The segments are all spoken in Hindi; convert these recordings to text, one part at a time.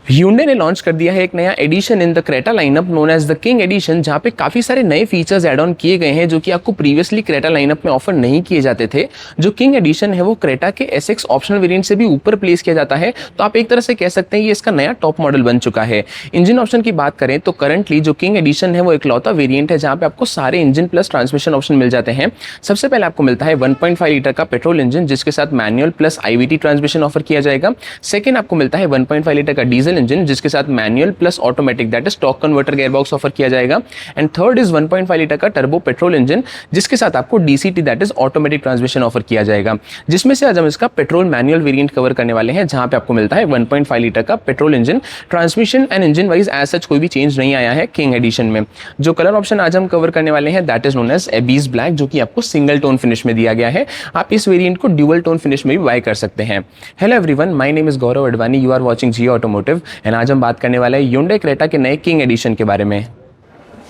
Hyundai ने लॉन्च कर दिया है एक नया edition in the Creta lineup known as the king edition, जहाँ पे काफ़ी सारे नए फीचर्स एड ऑन किए गए हैं जो कि आपको प्रीवियसली क्रेटा लाइनअप में ऑफर नहीं किए जाते थे। जो किंग एडिशन है वो क्रेटा के SX ऑप्शनल वेरिएंट से भी ऊपर प्लेस किया जाता है, तो आप एक तरह से कह सकते हैं ये इसका नया टॉप मॉडल बन चुका है। इंजन ऑप्शन की बात करें तो करंटली जो किंग एडिशन है वो इकलौता वेरिएंट है जहाँ पे आपको सारे इंजन प्लस ट्रांसमिशन ऑप्शन मिल जाते हैं। सबसे पहले आपको मिलता है 1.5 लीटर का पेट्रोल इंजन जिसके साथ manual plus IVT transmission offer किया जाएगा। सेकेंड आपको मिलता है 1.5 लीटर का डीजल इंजन जिसके साथ manual plus automatic that is torque converter gearbox offer किया जाएगा। एंड थर्ड इज 1.5 लीटर का टर्बो पेट्रोल इंजन जिसके साथ आपको DCT that is automatic transmission offer किया जाएगा, जिसमें से आज हम इसका पेट्रोल मैनुअल वेरिएंट कवर करने वाले हैं जहां पे आपको मिलता है 1.5 लीटर का petrol engine. Transmission and engine wise as such कोई भी चेंज नहीं आया है किंग एडिशन में। जो कलर ऑप्शन आज हम कवर करने वाले हैं that is known as abyss black, जो कि आपको सिंगल टोन फिनिश में दिया गया है। आप इस वेरिएंट को ड्यूअल टोन फिनिश में भी बाय कर सकते हैं। Hello everyone, my name is Gaurav Advani, you are watching Jio automotive and आज हम बात करने वाले हैं Hyundai क्रेटा के नए किंग एडिशन के बारे में।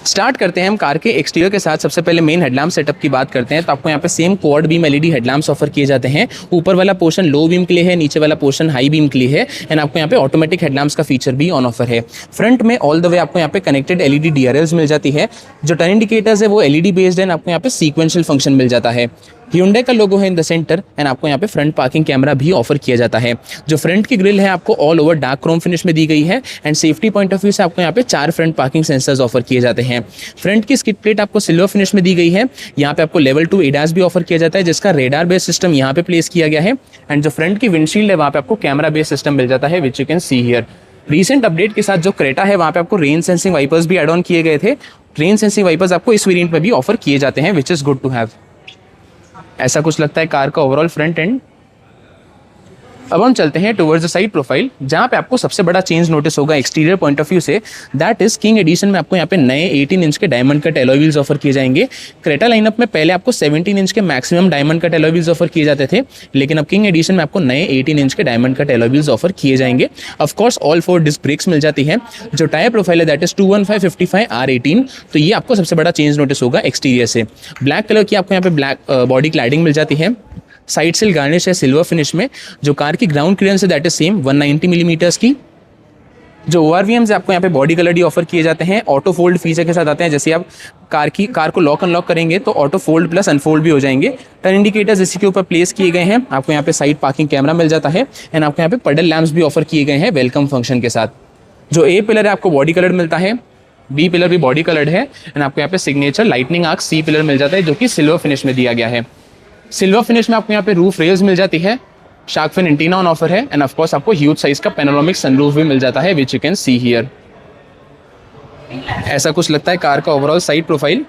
स्टार्ट करते हैं हम कार के एक्सटीरियर के साथ। सबसे पहले मेन हेडलैम्प सेटअप की बात करते हैं तो आपको यहाँ पे same quad beam LED headlamps offer किए जाते हैं। ऊपर वाला पोर्शन लो बीम के लिए है, नीचे वाला पोर्शन हाई बीम के लिए है। एंड आपको यहाँ पे ऑटोमेटिक हेडलैम्प्स का फीचर भी ऑन ऑफर है। फ्रंट में ऑल द वे आपको यहाँ पे कनेक्टेड LED DRLs मिल जाती है। जो टर्न इंडिकेटर्स है वो LED बेस्ड है। आपको यहाँ पे सीक्वेंशियल फंक्शन मिल जाता है। Hyundai का लोगो है इन द सेंटर एंड आपको यहाँ पे फ्रंट पार्किंग कैमरा भी ऑफर किया जाता है। जो फ्रंट की ग्रिल है आपको all over dark Chrome finish में दी गई है। And safety point of view से आपको यहाँ पे 4 फ्रंट पार्किंग सेंसर्स ऑफर किए जाते हैं। फ्रंट की स्किड प्लेट आपको सिल्वर फिनिश में दी गई है। यहाँ पे आपको लेवल 2 ADAS भी ऑफर किया जाता है जिसका रेडार बेस्ड सिस्टम यहाँ पे प्लेस किया गया है। एंड जो फ्रंट की विंडशील्ड है वहाँ पे आपको कैमरा बेस्ड सिस्टम मिल जाता है which you can see here. Recent update के साथ जो क्रेटा है वहाँ पे आपको रेन सेंसिंग वाइपर्स भी एड ऑन किए गए थे। रेन सेंसिंग वाइपर्स आपको इस वेरिएंट में भी ऑफर किए जाते हैं which is good to have. ऐसा कुछ लगता है कार का ओवरऑल फ्रंट एंड। अब हम चलते हैं टुवर्ड्स द साइड प्रोफाइल जहां पे आपको सबसे बड़ा चेंज नोटिस होगा एक्सटीरियर पॉइंट ऑफ व्यू से, दैट इज किंग एडिशन में आपको यहाँ पे नए 18 इंच के diamond cut alloy wheels offer किए जाएंगे। क्रेटा लाइनअप में पहले आपको 17 इंच के maximum diamond cut alloy wheels offer किए जाते थे, लेकिन अब किंग एडिशन में आपको नए 18 इंच के diamond cut alloy wheels offer किए जाएंगे। ऑफकोर्स ऑल 4 डिस्क ब्रेक्स मिल जाती है। जो टायर प्रोफाइल है दैट इज 215/55 R18, तो ये आपको सबसे बड़ा चेंज नोटिस होगा एक्सटीरियर से। ब्लैक कलर की आपको यहाँ पे ब्लैक बॉडी क्लैडिंग मिल जाती है। साइड सिल गार्निश है सिल्वर फिनिश में। जो कार की ग्राउंड क्लियरेंस है दैट इज सेम 190 मिलीमीटर्स की। जो ORVMs आपको यहाँ पे बॉडी कलर ही ऑफर किए जाते हैं, ऑटो फोल्ड फीचर के साथ आते हैं। जैसे आप कार को लॉक अनलॉक करेंगे तो ऑटो फोल्ड प्लस अनफोल्ड भी हो जाएंगे। टर्न इंडिकेटर्स इसी के ऊपर प्लेस किए गए हैं। आपको यहाँ पे साइड पार्किंग कैमरा मिल जाता है एंड आपको यहाँ पे पडल लैम्प्स भी ऑफर किए गए हैं वेलकम फंक्शन के साथ। जो A पिलर है आपको बॉडी कलर मिलता है, B पिलर भी बॉडी कलर्ड है एंड आपको यहाँ पे signature lightning arc C pillar मिल जाता है जो कि सिल्वर फिनिश में दिया गया है। सिल्वर फिनिश में आपको यहाँ पे रूफ रेल्स मिल जाती है। Shark fin antenna on offer है एंड ऑफ कोर्स आपको ह्यूज साइज का पैनोरामिक सनरूफ भी मिल जाता है which you can see here. ऐसा कुछ लगता है कार का overall side profile.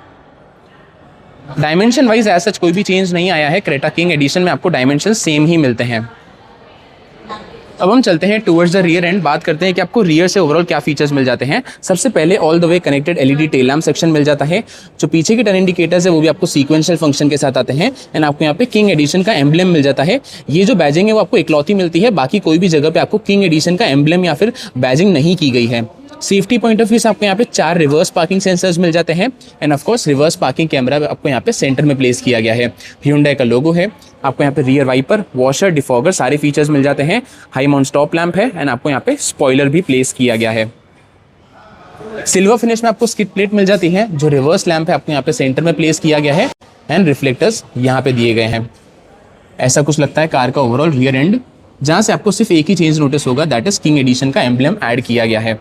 Dimension wise as such कोई भी चेंज नहीं आया है। क्रेटा किंग एडिशन में आपको डायमेंशन सेम ही मिलते हैं। अब हम चलते हैं टुवर्ड्स द रियर एंड, बात करते हैं कि आपको रियर से ओवरऑल क्या फीचर्स मिल जाते हैं। सबसे पहले all the way connected LED tail lamp section मिल जाता है। जो पीछे के टर्न इंडिकेटर्स है वो भी आपको सीक्वेंशियल फंक्शन के साथ आते हैं एंड आपको यहाँ पे किंग एडिशन का एम्ब्लेम मिल जाता है। ये जो बैजिंग है वो आपको इकलौती मिलती है, बाकी कोई भी जगह पे आपको किंग एडिशन का एम्ब्लेम या फिर बैजिंग नहीं की गई है। सेफ्टी पॉइंट ऑफ व्यू से आपको यहाँ पे 4 रिवर्स पार्किंग सेंसर्स मिल जाते हैं and of course reverse parking camera आपको यहाँ पे सेंटर में प्लेस किया गया है। Hyundai का लोगो है। आपको यहाँ पे रियर वाइपर, वॉशर, डिफॉगर सारे फीचर्स मिल जाते हैं। हाई माउंट स्टॉप लैंप है एंड आपको यहाँ पे स्पॉइलर भी प्लेस किया गया है। सिल्वर फिनिश में आपको स्किड प्लेट मिल जाती है। जो रिवर्स लैंप है आपको यहाँ पे सेंटर में प्लेस किया गया है एंड रिफ्लेक्टर्स यहाँ पे दिए गए हैं। ऐसा कुछ लगता है कार का ओवरऑल रियर एंड, जहाँ से आपको सिर्फ एक ही चेंज नोटिस होगा दैट इज किंग एडिशन का एम्ब्लेम ऐड किया गया है।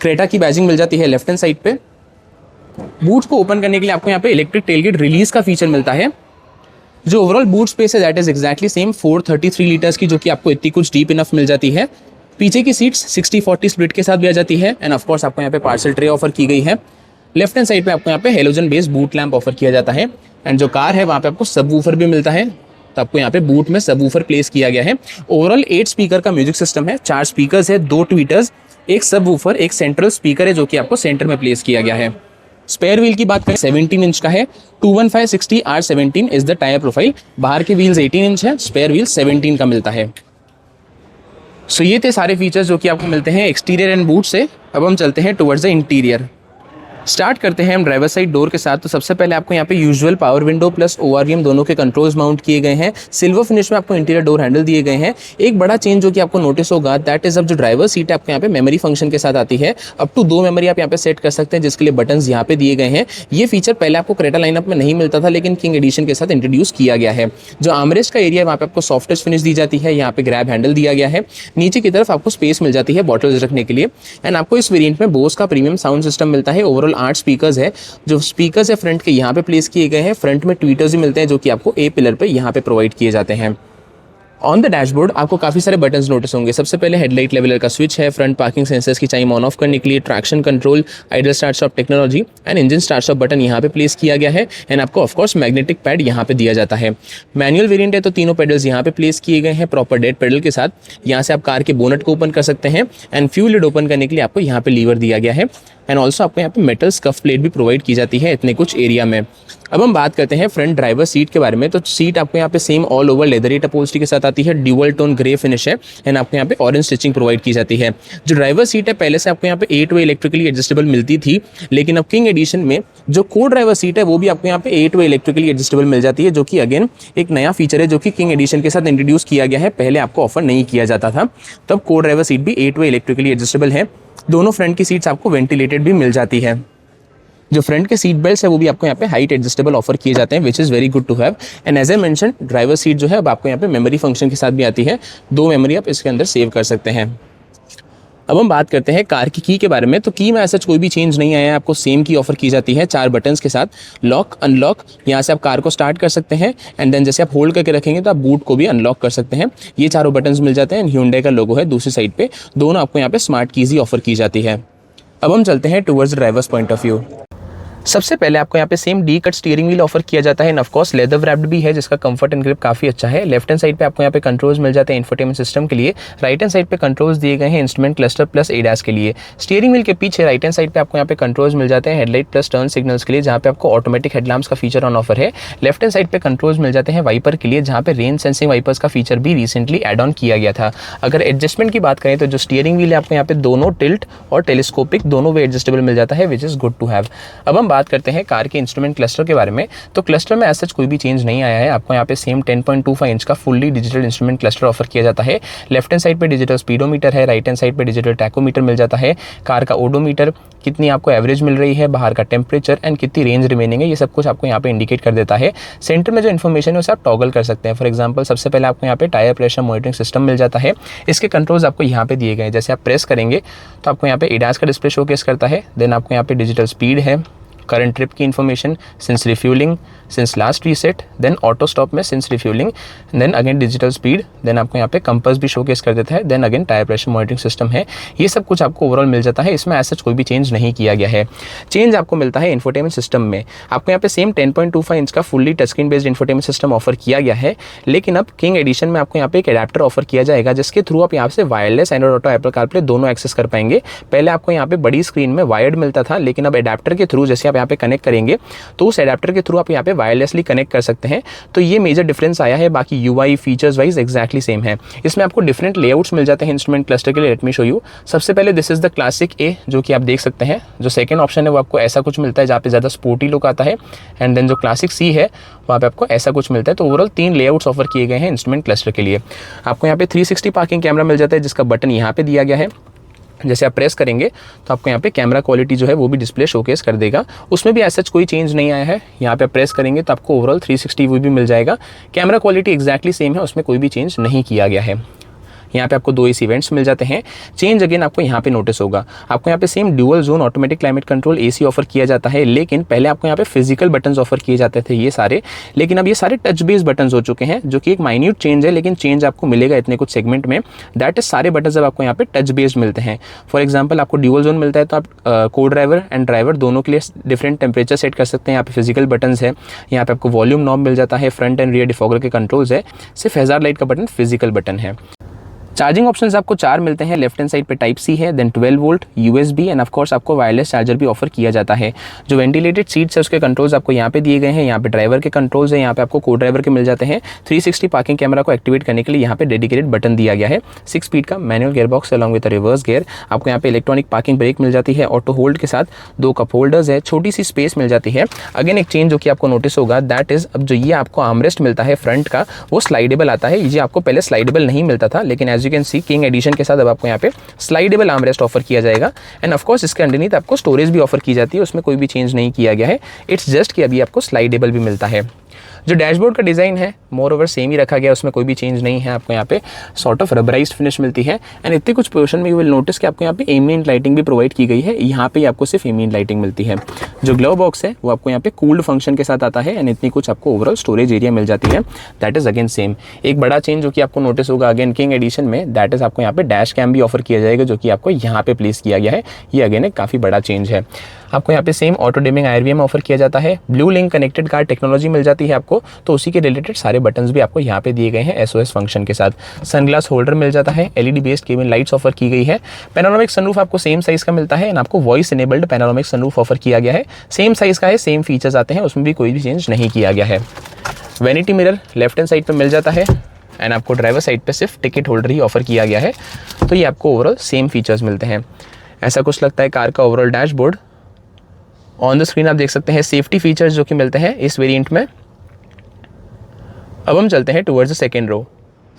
क्रेटा की बैजिंग मिल जाती है लेफ्ट हैंड साइड पे। बूट को ओपन करने के लिए आपको यहाँ पे इलेक्ट्रिक टेलगेट रिलीज का फीचर मिलता है। जो ओवरऑल बूट स्पेस है that is exactly same 433 litres की, जो कि आपको इतनी कुछ डीप इनफ मिल जाती है। पीछे की सीट्स 60-40 स्प्लिट के साथ भी आ जाती है एंड ऑफ कोर्स आपको यहाँ पे पार्सल ट्रे ऑफर की गई है। लेफ्ट हैंड साइड पे आपको यहाँ पे halogen based boot lamp offer किया जाता है एंड जो कार है वहाँ पे आपको सबवूफर भी मिलता है, तो आपको यहाँ पे बूट में सबवूफर प्लेस किया गया है। ओवरऑल 8 स्पीकर का म्यूजिक सिस्टम है, 4 स्पीकर्स है, 2 ट्वीटर्स, एक सबवूफर, एक सेंट्रल स्पीकर है जो कि आपको सेंटर में प्लेस किया गया है। स्पेयर व्हील की बात करें 17 इंच का है। 215/60 R17 is the tyre profile. बाहर के व्हील्स 18 इंच है, स्पेयर व्हील 17 का मिलता है। सो ये थे सारे फीचर्स जो कि आपको मिलते हैं एक्सटीरियर एंड बूट से। अब हम चलते हैं टुवर्ड्स द इंटीरियर। स्टार्ट करते हैं हम ड्राइवर साइड डोर के साथ। तो सबसे पहले आपको यहाँ पे usual power window plus ORVM दोनों के कंट्रोल्स माउंट किए गए हैं। सिल्वर फिनिश में आपको इंटीरियर डोर हैंडल दिए गए हैं। एक बड़ा चेंज जो कि आपको नोटिस होगा दैट इज अब जो ड्राइवर सीट है आपको यहाँ पे मेमोरी फंक्शन के साथ आती है। अप टू 2 मेमोरी आप यहाँ पे सेट कर सकते हैं, जिसके लिए बटन्स यहाँ पे दिए गए हैं। ये फीचर पहले आपको क्रेटा लाइनअप में नहीं मिलता था, लेकिन किंग एडिशन के साथ इंट्रोड्यूस किया गया है। जो आर्मरेस्ट का एरिया है वहाँ पे आपको सॉफ्ट टच फिनिश दी जाती है। यहाँ पे ग्रैब हैंडल दिया गया है। नीचे की तरफ आपको स्पेस मिल जाती है बॉटल्स रखने के लिए। एंड आपको इस वेरिएंट में बोस का प्रीमियम साउंड सिस्टम मिलता है। ओवरऑल 8 स्पीकर्स है। जो स्पीकर्स है फ्रंट के यहाँ पे प्लेस किए गए हैं। फ्रंट में ट्वीटर्स भी मिलते हैं जो कि आपको ए पिलर पे यहाँ पे प्रोवाइड किए जाते हैं। ऑन द डैशबोर्ड आपको काफ़ी सारे बटन्स नोटिस होंगे। सबसे पहले हेडलाइट लेवलर का स्विच है, फ्रंट पार्किंग सेंसर्स की चाइम ऑन ऑफ करने के लिए, traction control, idol start stop technology and engine start stop button यहाँ पे प्लेस किया गया है। एंड आपको ऑफकोर्स मैग्नेटिक पैड यहाँ पे दिया जाता है। मैनुअल वेरिएंट है तो तीनों पेडल्स यहाँ पे प्लेस किए गए हैं प्रॉपर डेड पेडल के साथ। यहाँ से आप कार के बोनट को ओपन कर सकते हैं। एंड फ्यूल लिड ओपन करने के लिए आपको यहाँ पे लीवर दिया गया है। एंड ऑल्सो आपको यहाँ पे मेटल स्कफ प्लेट भी प्रोवाइड की जाती है इतने कुछ एरिया में। अब हम बात करते हैं फ्रंट ड्राइवर सीट के बारे में। तो सीट आपको यहाँ पे same all over leatherette upholstery के साथ आती है। ड्यूअल टोन ग्रे फिनिश है। एंड आपको यहाँ पे ऑरेंज स्टिचिंग प्रोवाइड की जाती है। जो ड्राइवर सीट है पहले से आपको यहाँ पे 8 वे इलेक्ट्रिकली एडजस्टेबल मिलती थी, लेकिन अब किंग एडिशन में जो को ड्राइवर सीट है वो भी आपको यहाँ पे 8 वे इलेक्ट्रिकली एडजस्टेबल मिल जाती है, जो कि अगेन एक नया फीचर है जो कि किंग एडिशन के साथ इंट्रोड्यूस किया गया है। पहले आपको ऑफर नहीं किया जाता था। तब को ड्राइवर सीट भी 8 वे इलेक्ट्रिकली एडजस्टेबल है। दोनों फ्रंट की सीट्स आपको वेंटिलेटेड भी मिल जाती है। जो फ्रंट के सीट बेल्ट है वो भी आपको यहाँ पे हाइट एडजस्टेबल ऑफर किए जाते हैं, which is very good to have. And as I mention driver seat जो है अब आपको यहाँ पे मेमोरी फंक्शन के साथ भी आती है। 2 मेमोरी आप इसके अंदर सेव कर सकते हैं। अब हम बात करते हैं कार की के बारे में। तो की में ऐसा कोई भी चेंज नहीं आया है। आपको सेम की ऑफर की जाती है 4 बटन्स के साथ। लॉक, अनलॉक, यहाँ से आप कार को स्टार्ट कर सकते हैं। एंड देन जैसे आप होल्ड करके रखेंगे तो आप बूट को भी अनलॉक कर सकते हैं। ये चारों बटन्स मिल जाते हैं। ह्यूंडई का लोगो है दूसरी साइड पे। दोनों आपको यहाँ पे स्मार्ट कीज ही ऑफर की जाती है। अब हम चलते हैं towards drivers point of view. सबसे पहले आपको यहाँ पे same D cut steering wheel offer किया जाता है। And of course leather wrapped भी है, जिसका कंफर्ट एंड ग्रिप काफी अच्छा है। लेफ्ट हैंड साइड पे आपको यहाँ पे कंट्रोल्स मिल जाते हैं इंफोटेनमेंट सिस्टम के लिए। राइट हैंड साइड पे कंट्रोल्स दिए गए हैं इंस्ट्रूमेंट क्लस्टर प्लस ADAS के लिए। स्टीयरिंग व्हील के पीछे राइट हैंड साइड पे आपको यहाँ पे कंट्रोल्स मिल जाते हैं हेडलाइट प्लस टर्न सिग्नल्स के लिए, जहाँ पे आपको ऑटोमेटिक हेडलैम्प्स का फीचर ऑन ऑफर है। लेफ्ट हैंड साइड पे कंट्रोल्स मिल जाते हैं वाइपर के लिए, जहाँ पे रेन सेंसिंग वाइपर्स का फीचर भी रिसेंटली एड ऑन किया गया था। अगर एडजस्टमेंट की बात करें तो जो स्टीयरिंग व्हील है आपको यहाँ पे दोनों टिल्ट और टेलीस्कोपिक दोनों वे एडजस्टेबल मिल जाता है, which is good to have. अब हम बात करते हैं कार के इंस्ट्रूमेंट क्लस्टर के बारे में। तो क्लस्टर में ऐसा कोई भी चेंज नहीं आया है। आपको यहाँ पे सेम 10.25 इंच का fully digital instrument cluster offer किया जाता है। लेफ्ट हैंड साइड पे डिजिटल स्पीडोमीटर है, राइट हैंड साइड पे डिजिटल टैकोमीटर मिल जाता है। कार का ओडोमीटर, कितनी आपको एवरेज मिल रही है, बाहर का टेम्परेचर एंड कितनी रेंज रिमेनिंग है, ये सब कुछ आपको यहाँ पे इंडिकेट कर देता है। सेंटर में जो इन्फॉर्मेशन है उसे आप टॉगल कर सकते हैं। फॉर एग्जांपल सबसे पहले आपको यहाँ पे टायर प्रेशर मॉनिटरिंग सिस्टम मिल जाता है। इसके कंट्रोल्स आपको यहाँ पे दिए गए हैं। जैसे आप प्रेस करेंगे तो आपको यहाँ पे ADAS का डिस्प्ले शोकेस करता है। देन आपको यहाँ पे डिजिटल स्पीड है, करंट ट्रिप की information, since refuelling, since last reset, then auto stop में since refuelling, then again digital speed, then आपको यहाँ पे कंपास भी शोकेस कर देता है। Then again tyre pressure monitoring system है। ये सब कुछ आपको ओवरऑल मिल जाता है। इसमें ऐसा कोई भी चेंज नहीं किया गया है। चेंज आपको मिलता है इंफोटेनमेंट सिस्टम में। आपको यहाँ पे सेम 10.25 इंच का fully touch screen based infotainment system offer किया गया है, लेकिन अब किंग एडिशन में आपको यहाँ पे एक एडाप्टर ऑफर किया जाएगा, जिसके थ्रू आप यहाँ से wireless Android auto, Apple CarPlay दोनों एक्सेस कर पाएंगे। पहले आपको यहाँ पे बड़ी स्क्रीन में वायर्ड मिलता था, लेकिन अब एडाप्टर के थ्रू जैसे आप यहाँ पे कनेक्ट करेंगे तो उस एडाप्टर के थ्रू आप यहाँ पे वायरलेसली कनेक्ट कर सकते हैं। तो ये मेजर डिफरेंस आया है। बाकी UI features wise exactly same है। इसमें आपको डिफरेंट लेआउट्स मिल जाते हैं इंस्ट्रूमेंट क्लस्टर के लिए। Let me show you. सबसे पहले this is the classic A, जो कि आप देख सकते हैं। जो सेकंड ऑप्शन है वो आपको ऐसा कुछ मिलता है, जहाँ पे ज़्यादा स्पोर्टी लुक आता है। एंड देन जो क्लासिक C है वहाँ पे आपको ऐसा कुछ मिलता है। तो ओवरऑल 3 लेआउट्स ऑफर किए गए हैं इंस्ट्रूमेंट क्लस्टर के लिए। आपको यहाँ पे 360 पार्किंग कैमरा मिल जाता है, जिसका बटन यहाँ पे दिया गया है। जैसे आप प्रेस करेंगे तो आपको यहाँ पे कैमरा क्वालिटी जो है वो भी डिस्प्ले शोकेस कर देगा। उसमें भी ऐसा कोई चेंज नहीं आया है। यहाँ पे प्रेस करेंगे तो आपको ओवरऑल 360 व्यू भी मिल जाएगा। कैमरा क्वालिटी एक्जैक्टली सेम है, उसमें कोई भी चेंज नहीं किया गया है। यहाँ पे आपको 2 AC इवेंट्स मिल जाते हैं। चेंज अगेन आपको यहाँ पे नोटिस होगा। आपको यहाँ पे same dual zone automatic climate control AC offer किया जाता है, लेकिन पहले आपको यहाँ पे फिजिकल बटन्स ऑफर किए जाते थे ये सारे, लेकिन अब ये सारे टच बेस्ड बटन्स हो चुके हैं, जो कि एक माइन्यूट चेंज है, लेकिन चेंज आपको मिलेगा इतने कुछ सेगमेंट में। दैट इज सारे बटन्स अब आपको यहाँ पे टच बेस्ड मिलते हैं। फॉर एग्जाम्पल आपको ड्यूअल जोन मिलता है तो आप को ड्राइवर एंड ड्राइवर दोनों के लिए डिफरेंट टेम्परेचर सेट कर सकते हैं। यहाँ पे फिजिकल बटन्स है। यहाँ पे आपको वॉल्यूम नॉब मिल जाता है। फ्रंट एंड रियर डिफॉगर के कंट्रोल्स है। सिर्फ हैजार्ड लाइट का बटन फिजिकल बटन है। चार्जिंग ऑप्शंस आपको 4 मिलते हैं। लेफ्ट हैंड साइड पे टाइप सी है, then 12 volt USB and of course आपको वायरलेस चार्जर भी ऑफर किया जाता है। जो वेंटिलेटेड सीट्स है उसके कंट्रोल्स आपको यहाँ पे दिए गए हैं। यहाँ पे ड्राइवर के कंट्रोल्स है, यहाँ पे आपको को ड्राइवर के मिल जाते हैं। 360 पार्किंग कैमरा को एक्टिवेट करने के लिए यहाँ पे डेडिकेटेड बटन दिया गया है। 6 स्पीड का manual gear box along with reverse gear. आपको यहाँ पे इलेक्ट्रॉनिक पार्किंग ब्रेक मिल जाती है। ऑटो होल्ड के साथ 2 कप होल्डर्स है, छोटी सी स्पेस मिल जाती है। अगेन एक चेंज जो कि आपको नोटिस होगा, दैट इज अब जो ये आपको आर्मरेस्ट मिलता है फ्रंट का, वो स्लाइडेबल आता है। ये आपको पहले स्लाइडेबल नहीं मिलता था, लेकिन as you can see king edition के साथ अब आपको यहाँ पे स्लाइडेबल आर्मरेस्ट ऑफर किया जाएगा। एंड ऑफ कोर्स इसके अंडरनीथ आपको स्टोरेज भी ऑफर की जाती है, उसमें कोई भी चेंज नहीं किया गया है। इट्स जस्ट कि अभी आपको स्लाइडेबल भी मिलता है। जो डैशबोर्ड का डिज़ाइन है मोर ओवर सेम ही रखा गया, उसमें कोई भी चेंज नहीं है। आपको यहाँ पे सॉर्ट ऑफ रबराइज्ड फिनिश मिलती है। एंड इतने कुछ पोर्शन में यू विल नोटिस कि आपको यहाँ पे एम्बिएंट लाइटिंग भी प्रोवाइड की गई है। यहाँ पे आपको सिर्फ एम्बिएंट लाइटिंग मिलती है। जो ग्लव बॉक्स है वो आपको यहाँ पे कूल्ड फंक्शन के साथ आता है। एंड इतनी कुछ आपको ओवरऑल स्टोरेज एरिया मिल जाती है। That is again same. एक बड़ा चेंज जो कि आपको नोटिस होगा अगेन किंग एडिशन में, दैट इज आपको यहाँ पे डैश कैम भी ऑफर किया जाएगा, जो कि आपको यहाँ पे प्लेस किया गया है। ये अगेन एक काफ़ी बड़ा चेंज है। आपको यहाँ पे same auto dimming IRVM offer किया जाता है। Blue link connected car technology मिल जाती है आपको, तो उसी के रिलेटेड सारे बटन्स भी आपको यहाँ पे दिए गए हैं SOS फंक्शन के साथ। सनग्लास होल्डर मिल जाता है। LED based cabin lights offer की गई है। पैनोरामिक सनरूफ आपको सेम साइज का मिलता है। एंड आपको voice enabled panoramic sunroof offer किया गया है। सेम साइज का है, सेम फीचर्स आते हैं, उसमें भी कोई भी चेंज नहीं किया गया है। Vanity mirror left hand side पर मिल जाता है। एंड आपको ड्राइवर साइड पे सिर्फ टिकट होल्डर ही ऑफर किया गया है। तो ये आपको ओवरऑल सेम फीचर्स मिलते हैं। ऐसा कुछ लगता है कार का overall dashboard. On the screen आप देख सकते हैं सेफ्टी फीचर्स जो कि मिलते हैं इस वेरिएंट में। अब हम चलते हैं towards the second row.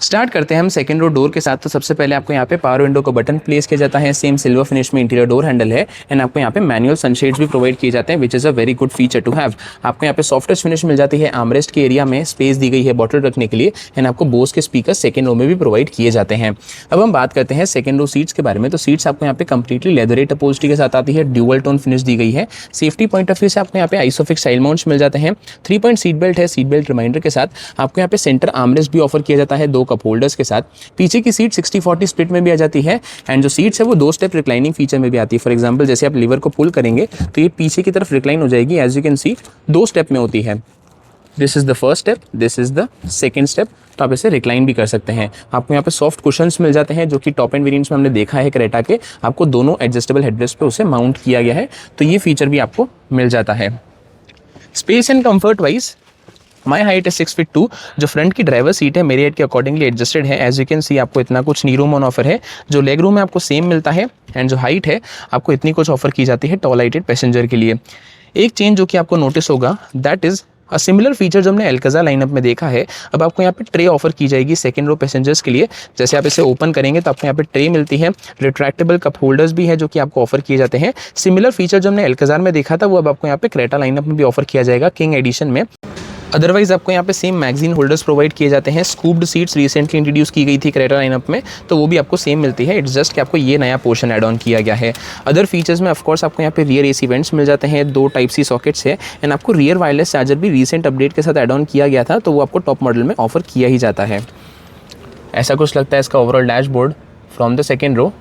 Start करते हैं हम सेकंड रो डोर के साथ। तो सबसे पहले आपको यहाँ पे पावर विंडो का बटन प्लेस किया जाता है। सेम सिल्वर फिनिश में इंटीरियर डोर हैंडल है। एंड आपको यहाँ पे मैनुअल सनशेड्स भी प्रोवाइड किए जाते हैं, which is a very good feature to have. आपको यहाँ पे सॉफ्टेस्ट फिनिश मिल जाती है। आर्मरेस्ट के एरिया में स्पेस दी गई है बॉटल रखने के लिए। एंड आपको बोस के स्पीकर सेकंड रो में भी प्रोवाइड किए जाते हैं। अब हम बात करते हैं सेकंड रो सीट्स के बारे में। तो सीट्स आपको यहाँ पे कंप्लीटली लेदरेट अपहोल्स्ट्री के साथ आती है। ड्यूअल टोन फिनिश दी गई है। सेफ्टी पॉइंट ऑफ व्यू से आपको यहाँ पे आइसोफिक्स साइड माउंट्स मिल जाते हैं। 3 पॉइंट सीट बेल्ट है, सीट बेल्ट रिमाइंडर के साथ। आपको यहाँ पे सेंटर आर्मरेस्ट भी ऑफर किया जाता है 2 कप होल्डर्स के साथ। पीछे की सीट 60-40 स्प्लिट में भी आ जाती है। एंड जो सीट्स है वो 2 स्टेप रिक्लाइनिंग फीचर में भी आती है। फॉर एग्जांपल जैसे आप लीवर को पुल करेंगे तो ये पीछे की तरफ रिक्लाइन हो जाएगी। As you can see 2 step में होती है। This is the first step, this is the second step. तो आप इसे रिक्लाइन भी कर सकते हैं। आपको यहाँ पे सॉफ्ट कुशन्स मिल जाते हैं, जो कि टॉप एंड वेरिएंट्स में हमने देखा है क्रेटा के। आपको दोनों एडजस्टेबल हेडरेस्ट पे उसे माउंट किया गया है, तो ये फीचर भी आपको मिल जाता है। Space and comfort wise my height है 6 फीट 2। जो फ्रंट की ड्राइवर सीट है मेरे हाइट के अकॉर्डिंगली एडजस्टेड है। एज यू कैन सी आपको इतना कुछ नी रूम ऑन ऑफर है। जो लेग रूम है आपको सेम मिलता है। एंड जो हाइट है आपको इतनी कुछ ऑफर की जाती है टॉल हाइटेड पैसेंजर के लिए। एक चेंज जो कि आपको नोटिस होगा, that is a similar feature जो हमने एल्काज़ार लाइनअप में देखा है। अब आपको यहाँ पे ट्रे ऑफर की जाएगी सेकंड रो पैसेंजर्स के लिए। जैसे आप इसे ओपन करेंगे तो आपको यहाँ पे ट्रे मिलती है। रिट्रैक्टेबल कप होल्डर्स भी है जो कि आपको ऑफर किए जाते हैं। सिमिलर फीचर जो हमने एल्काज़ार में देखा था वो अब आपको यहाँ पे क्रेटा लाइनअप में भी ऑफर किया जाएगा किंग एडिशन में। अदरवाइज आपको यहाँ पे सेम मैगजीन होल्डर्स प्रोवाइड किए जाते हैं। स्कूप्ड सीट्स रिसेंटली इंट्रोड्यूस की गई थी क्रेटा लाइनअप में, तो वो भी आपको सेम मिलती है। इट्स जस्ट कि आपको ये नया पोर्शन ऐड ऑन किया गया है। अदर फीचर्स में ऑफकोर्स आपको यहाँ पे रियर AC वेंट्स मिल जाते हैं। 2 टाइप C सॉकेट्स है। एंड आपको रियर वायरलेस चार्जर भी रिसेंट अपडेट के साथ ऐड ऑन किया गया था, तो वो आपको टॉप मॉडल में ऑफर किया ही जाता है। ऐसा कुछ लगता है इसका overall dashboard from the second row.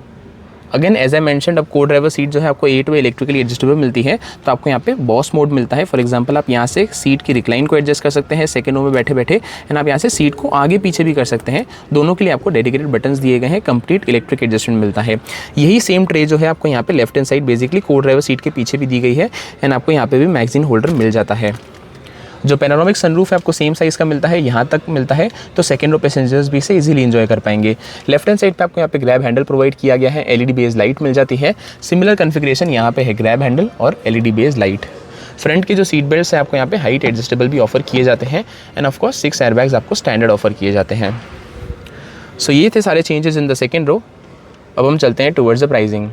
Again as I mentioned, अब को ड्राइवर सीट जो है आपको 8 वे इलेक्ट्रिकली एडजस्टेबल मिलती है। तो आपको यहाँ पे बॉस मोड मिलता है। फॉर एग्जांपल आप यहाँ से सीट की रिक्लाइन को एडजस्ट कर सकते हैं सेकंड रो में बैठे बैठे। एंड आप यहाँ से सीट को आगे पीछे भी कर सकते हैं। दोनों के लिए आपको डेडिकेटेड बटन्स दिए गए हैं। कंप्लीट इलेक्ट्रिक एडजस्टमेंट मिलता है। यही सेम ट्रे जो है आपको यहाँ पे लेफ्ट हैंड साइड बेसिकली को ड्राइवर सीट के पीछे भी दी गई है। एंड आपको यहाँ पे भी मैगजीन होल्डर मिल जाता है। जो पैनोरामिक सनरूफ है आपको सेम साइज़ का मिलता है, यहाँ तक मिलता है, तो सेकंड रो पैसेंजर्स भी इसे इजीली एंजॉय कर पाएंगे। लेफ्ट हैंड साइड पे आपको यहाँ पे ग्रैब हैंडल प्रोवाइड किया गया है। LED बेस लाइट मिल जाती है। सिमिलर कॉन्फ़िगरेशन यहाँ पे है, ग्रैब हैंडल और LED बेस लाइट। फ्रंट के जो सीट बेल्ट है आपको यहाँ पे हाइट एडजस्टेबल भी ऑफर किए जाते हैं। एंड ऑफकोर्स 6 एयरबैग्स आपको स्टैंडर्ड ऑफर किए जाते हैं। सो ये थे सारे changes in the second row. अब हम चलते हैं टुवर्ड्स द प्राइसिंग।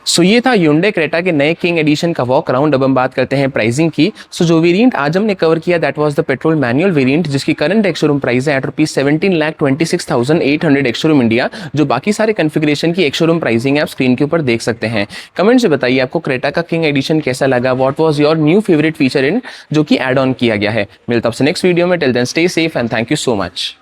सो ये था Hyundai क्रेटा के नए किंग एडिशन का वॉक अराउंड। अब हम बात करते हैं प्राइसिंग की। सो जो वेरिएंट आज हमने कवर किया that was the petrol manual variant, जिसकी करंट एक्स शोरूम प्राइस है एट ₹17,26,800 एक्स शोरूम इंडिया। जो बाकी सारे कॉन्फ़िगरेशन की एक्स शोरूम प्राइसिंग है आप स्क्रीन के ऊपर देख सकते हैं। कमेंट से बताइए आपको क्रेटा का किंग एडिशन कैसा लगा। What was your new favourite feature in जो कि एड ऑन किया गया है। मिलता है आपसे नेक्स्ट वीडियो में। Till then stay safe and thank you so much.